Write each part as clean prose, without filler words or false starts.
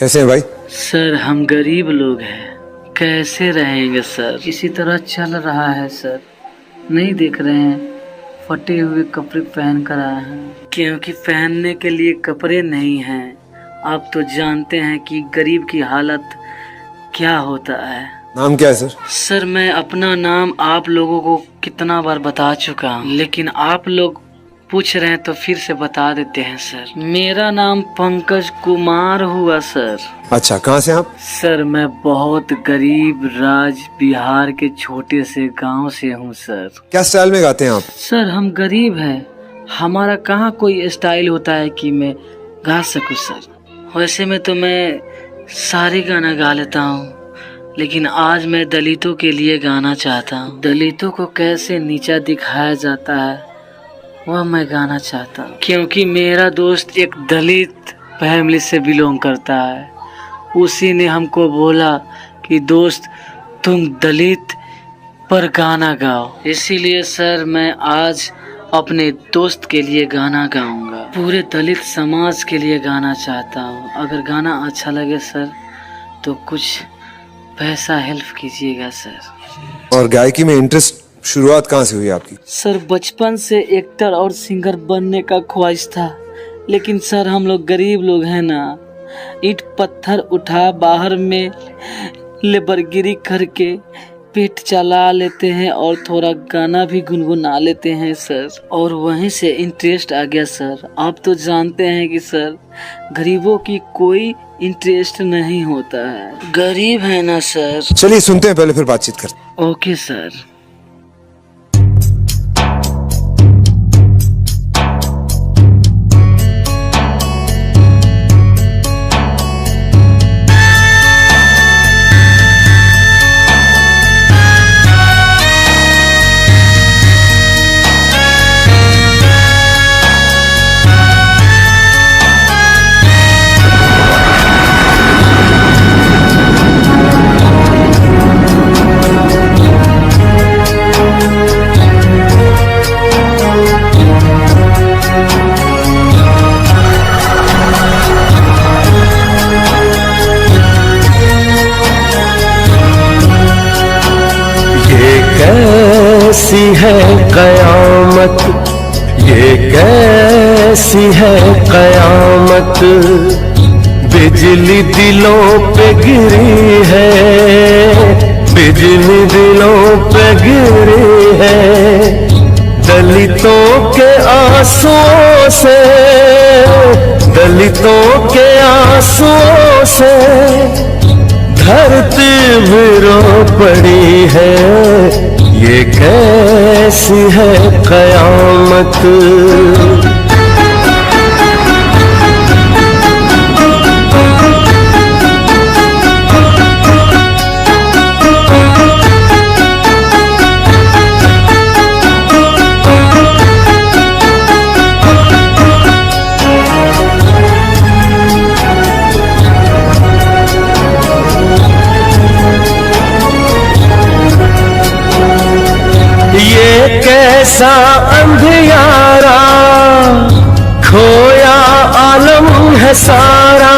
कैसे हैं भाई? सर हम गरीब लोग हैं, कैसे रहेंगे सर? इसी तरह चल रहा है सर। नहीं देख रहे हैं फटे हुए कपड़े पहन कर आए हैं, क्योंकि पहनने के लिए कपड़े नहीं हैं। आप तो जानते हैं कि गरीब की हालत क्या होता है। नाम क्या है सर? सर मैं अपना नाम आप लोगों को कितना बार बता चुका हूँ, लेकिन आप लोग पूछ रहे हैं तो फिर से बता देते हैं सर। मेरा नाम पंकज कुमार हुआ सर। अच्छा, कहाँ से आप? सर मैं बहुत गरीब राज बिहार के छोटे से गांव से हूँ सर। क्या स्टाइल में गाते हैं आप? सर हम गरीब हैं, हमारा कहाँ कोई स्टाइल होता है कि मैं गा सकूँ सर। वैसे में तो मैं सारे गाना गा लेता हूँ, लेकिन आज मैं दलितों के लिए गाना चाहता हूँ। दलितों को कैसे नीचा दिखाया जाता है वह मैं गाना चाहता हूँ, क्योंकि मेरा दोस्त एक दलित फैमिली से बिलोंग करता है। उसी ने हमको बोला कि दोस्त तुम दलित पर गाना गाओ, इसीलिए सर मैं आज अपने दोस्त के लिए गाना गाऊंगा। पूरे दलित समाज के लिए गाना चाहता हूँ। अगर गाना अच्छा लगे सर तो कुछ पैसा हेल्प कीजिएगा सर। और गायकी में इंटरेस्ट शुरुआत कहाँ से हुई आपकी? सर बचपन से एक्टर और सिंगर बनने का ख्वाहिश था, लेकिन सर हम लोग गरीब लोग हैं ना, ईंट पत्थर उठा बाहर में लेबरगिरी करके पेट चला लेते हैं और थोड़ा गाना भी गुनगुना लेते हैं सर, और वहीं से इंटरेस्ट आ गया सर। आप तो जानते हैं कि सर गरीबों की कोई इंटरेस्ट नहीं होता है, गरीब है ना सर। चलिए सुनते हैं, पहले फिर बातचीत करते हैं। Okay sir. कैसी है कयामत, ये कैसी है कयामत, बिजली दिलों पे गिरी है, बिजली दिलों पे गिरी है। दलितों के आंसुओं से, दलितों के आंसुओं से धरती भी रो पड़ी है। ये कैसी है कयामत। कैसा अंधियारा खोया आलम है सारा,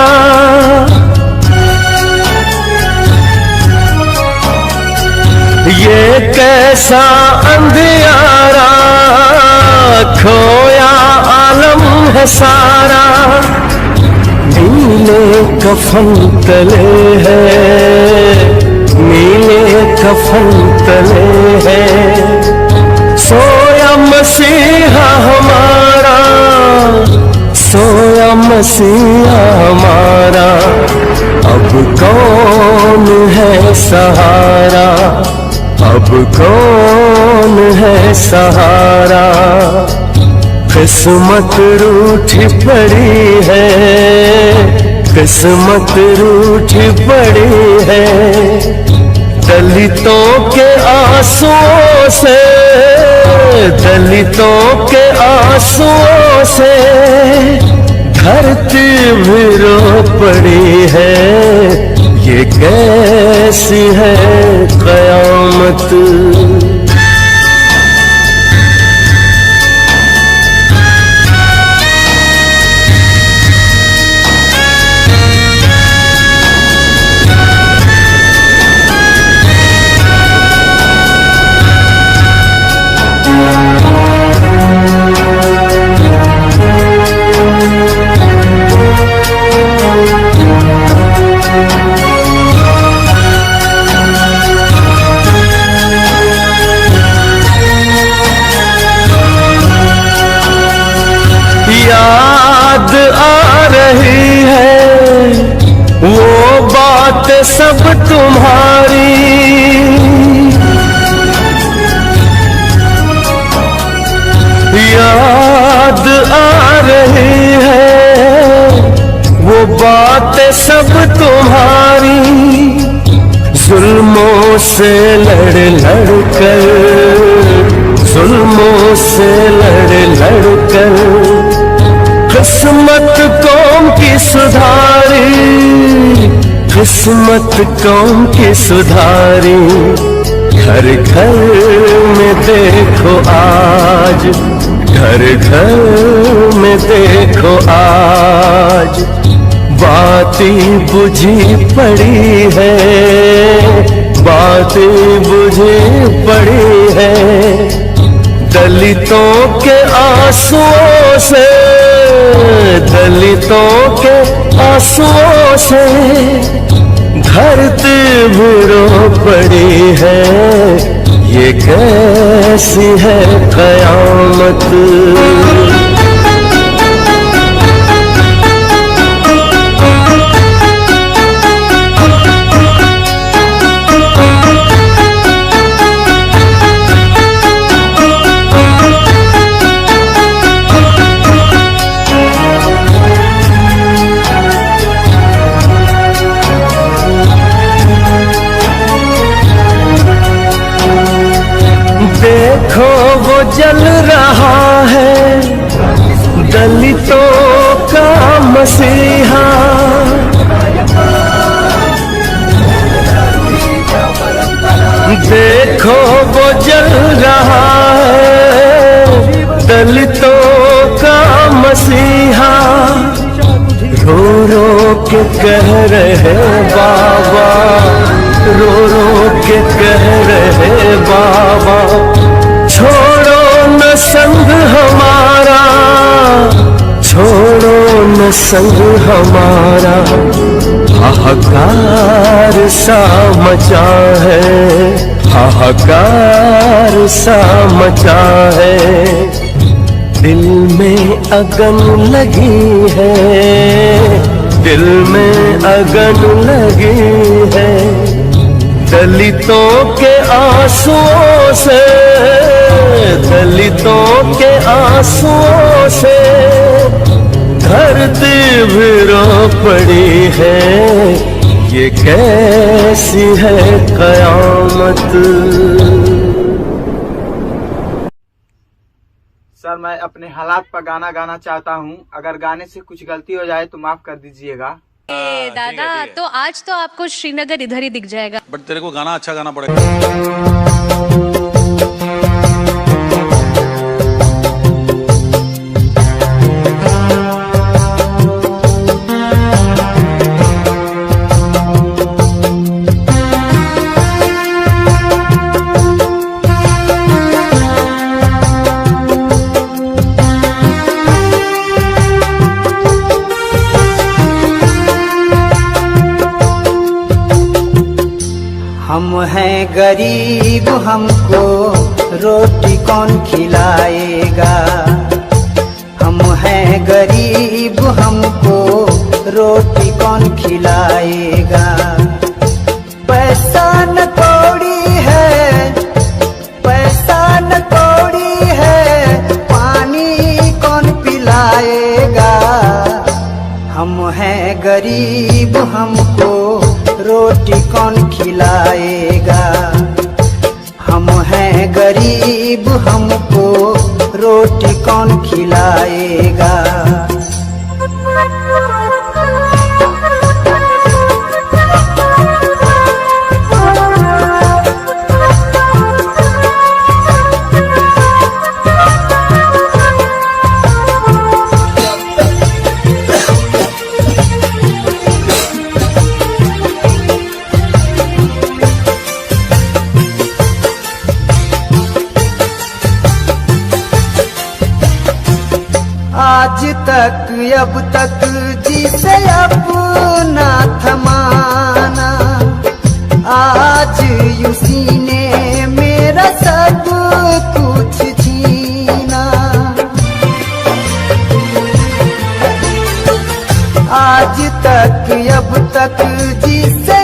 ये कैसा अंधियारा खोया आलम है सारा। नीले कफन तले है, नीले कफन तले है, सोया मसीहा हमारा, सोया मसीहा हमारा। अब कौन है सहारा, अब कौन है सहारा। किस्मत रूठी पड़ी है, किस्मत रूठी पड़ी है। दलितों के आंसुओं से, दलितों के आंसुओं से धरती भी रो पड़ी है। ये कैसी है कयामत। बातें सब तुम्हारी, याद आ रही है वो बातें सब तुम्हारी। जुल्मों से लड़ लड़ कर, जुल्मों से लड़ लड़ कर किस्मत कौम की सुधारी, किस्मत कौम की सुधारी। घर घर में देखो आज, घर घर में देखो आज बातें बुझी पड़ी है, बातें बुझी पड़ी है। दलितों के आंसुओं से, दलितों के आंसुओं से धरती भी रो पड़ी है। ये कैसी है कयामत। देखो वो जल रहा है दलितों का मसीहा। देखो वो जल रहा है दलितों का मसीहा। रो रो के कह रहे बाबा, रो रो के कह रहे बाबा, छोड़ो न संग हमारा, छोड़ो न संग हमारा। हाहाकार सा मचा है, हाहाकार सा मचा है। दिल में अगन लगी है, दिल में अगन लगी है। दलितों के आंसुओं से, दलितों के आंसुओं से धरती भी रो पड़ी है। ये कैसी है कयामत। सर मैं अपने हालात पर गाना गाना चाहता हूँ। अगर गाने से कुछ गलती हो जाए तो माफ कर दीजिएगा। दादा तो आज तो आपको श्रीनगर इधर ही दिख जाएगा। बट तेरे को गाना अच्छा गाना पड़ेगा। हम हैं गरीब, हमको रोटी कौन खिलाएगा। हम हैं गरीब, हमको रोटी कौन खिलाएगा। पैसा न कौड़ी है, पैसा न कौड़ी है, पानी कौन पिलाएगा। हम हैं गरीब, हमको रोटी कौन खिलाएगा। हम हैं गरीब, हमको रोटी कौन खिलाएगा। आज तक अब तक जिसे अपना थमाना, आज उसी ने मेरा सब कुछ छीना। आज तक अब तक जिसे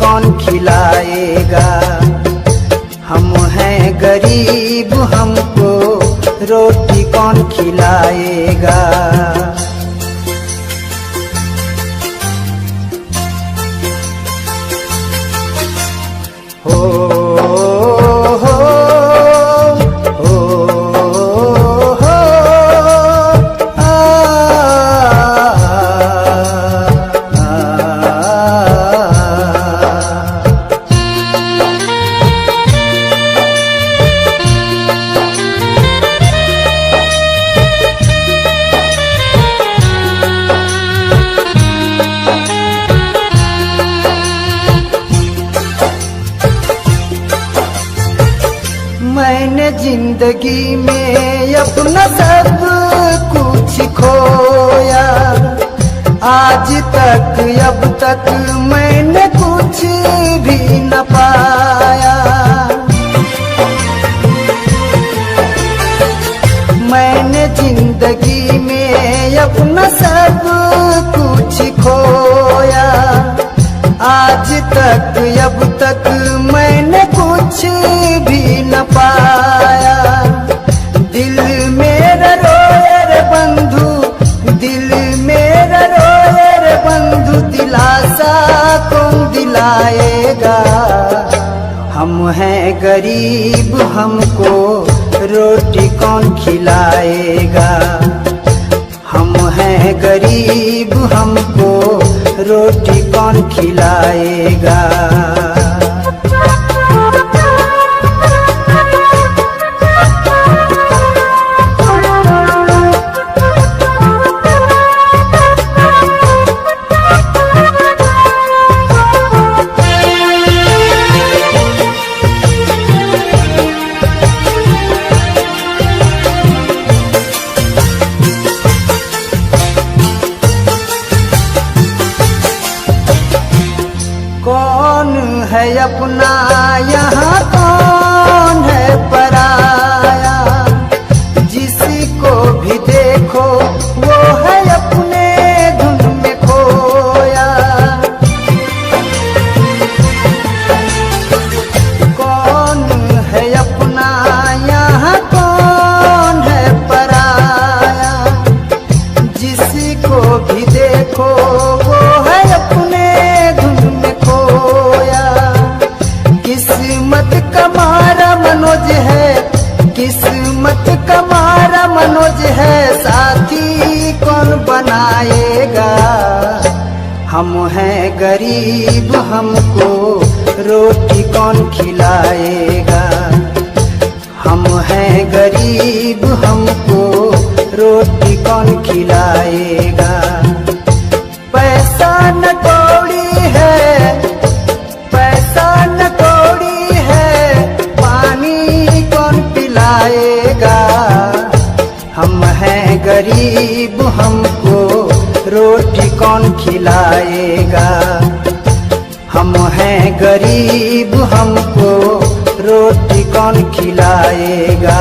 कौन खिलाएगा। हम हैं गरीब हमको रोटी कौन खिलाएगा। मैंने जिंदगी में अपना सब कुछ खोया, आज तक अब तक मैंने कुछ भी न पाया। मैंने जिंदगी में अपना सब कुछ खोया, आज तक अब तक मैंने कुछ भी न पाया। दिल मेरा रोए रे बंधु, दिल मेरा रोए रे बंधु, दिलासा कौन दिलाएगा। हम हैं गरीब हमको रोटी कौन खिलाएगा। हम हैं गरीब हमको रोटी कौन खिलाएगा। कौन है अपना यहाँ कौन है पराया, जिसको भी देखो वो है अपने धुन में खोया। कौन है अपना यहाँ कौन है पराया, जिसको भी देखो वो है अपने धुन में खोया। किस्मत का मारा मनोज है, किस्मत का मारा मनोज है, साथी कौन बनाएगा। हम हैं गरीब हमको रोटी कौन खिलाएगा। हम हैं गरीब हमको रोटी कौन खिलाएगा। पैसा न कौड़ी है, पैसा न कौड़ी है, पानी कौन पिलाएगा। हम हैं गरीब हमको रोटी कौन खिलाएगा। हम हैं गरीब हमको रोटी कौन खिलाएगा।